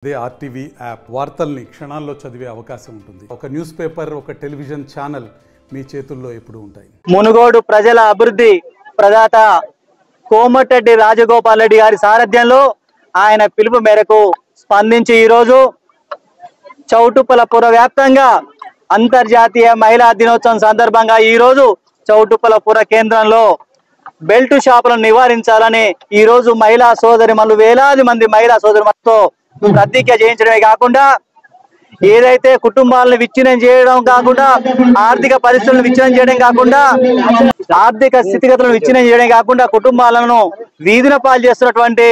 అదే RTV app వార్తల్ని క్షణాల్లో చదివే అవకాశం ఉంటుంది. ఒక న్యూస్ పేపర్, ఒక టెలివిజన్ ఛానల్ మీ చేతుల్లో ఎప్పుడూ ఉంటాయి. మునుగోడు ప్రజల అభివృద్ధి ప్రదాత కోమటిరెడ్డి రాజగోపాల్ రెడ్డి గారి సారథ్యంలో ఆయన పిలుపు మేరకు స్పందించి ఈరోజు చౌటుప్పలపుర వ్యాప్తంగా అంతర్జాతీయ మహిళా దినోత్సవం సందర్భంగా ఈరోజు చౌటుప్పలపుర కేంద్రంలో బెల్ట్ షాపులను నివారించాలని ఈరోజు మహిళా సోదరిమణులు వేలాది మంది మహిళా సోదరిమణులతో ప్రతిజ్ఞ చేయించడమే కాకుండా ఏదైతే కుటుంబాలను విచ్ఛిన్నం చేయడం కాకుండా ఆర్థిక పరిస్థితులను విచ్ఛిన్నం చేయడం కాకుండా ఆర్థిక స్థితిగతులను విచ్ఛిన్నం చేయడం కాకుండా కుటుంబాలను వీధిన పాలు చేస్తున్నటువంటి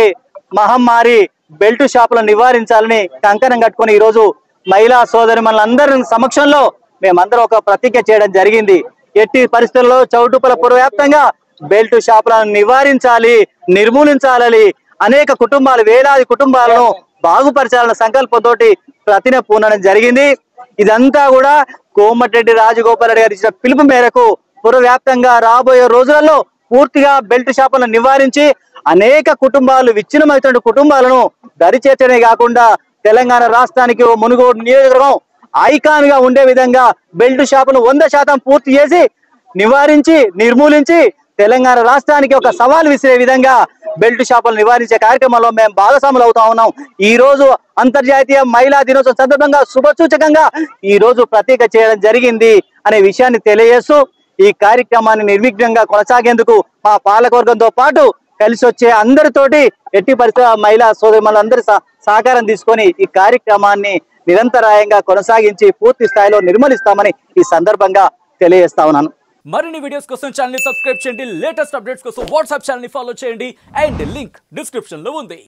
మహమ్మారి బెల్ట్ షాపులను నివారించాలని కంకణం కట్టుకుని ఈరోజు మహిళా సోదరిమణులందరి సమక్షంలో మేమందరం ఒక ప్రతిజ్ఞ చేయడం జరిగింది. ఎట్టి పరిస్థితుల్లో చౌటుప్పలపుర వ్యాప్తంగా బెల్ట్ షాపులను నివారించాలి, నిర్మూలించాలని అనేక కుటుంబాలు వేలాది కుటుంబాలను బాగుపరచాలన్న సంకల్పంతో ప్రతిజ్ఞ పూనడం జరిగింది. ఇదంతా కూడా కోమటిరెడ్డి రాజగోపాల్ రెడ్డి గారు ఇచ్చిన పిలుపు మేరకు పుర వ్యాప్తంగా రాబోయే రోజులలో పూర్తిగా బెల్ట్ షాపులను నివారించి అనేక కుటుంబాలు విచ్ఛిన్నమవుతున్న కుటుంబాలను దరి చేర్చడమే కాకుండా తెలంగాణ రాష్ట్రానికి మునుగోడు నియోజకవర్గం ఐకాన్ గా ఉండే విధంగా బెల్ట్ షాపును 100% పూర్తి చేసి నివారించి నిర్మూలించి తెలంగాణ రాష్ట్రానికి ఒక సవాల్ విసిరే విధంగా బెల్ట్ షాపులు నివారించే కార్యక్రమంలో మేము భాగస్వాములు అవుతా ఉన్నాం. ఈ రోజు అంతర్జాతీయ మహిళా దినోత్సవం సందర్భంగా శుభసూచకంగా ఈ రోజు ప్రతిజ్ఞ చేయడం జరిగింది అనే విషయాన్ని తెలియజేస్తూ ఈ కార్యక్రమాన్ని నిర్విఘ్నంగా కొనసాగేందుకు మా పాలకవర్గంతో పాటు కలిసి వచ్చే అందరితోటి ఎట్టి పరిస్థితుల్లో మహిళా సోదరిమణులందరి సహకారం తీసుకొని ఈ కార్యక్రమాన్ని నిరంతరాయంగా కొనసాగించి పూర్తి స్థాయిలో నిర్మూలిస్తామని ఈ సందర్భంగా తెలియజేస్తా ఉన్నాను. మరిన్ని వీడియోస్ కోసం ఛానల్ ని సబ్స్క్రైబ్ చేయండి. లేటెస్ట్ అప్డేట్స్ కోసం వాట్సాప్ ఛానల్ ని ఫాలో చేయండి అండ్ లింక్ డిస్క్రిప్షన్ లో ఉంది.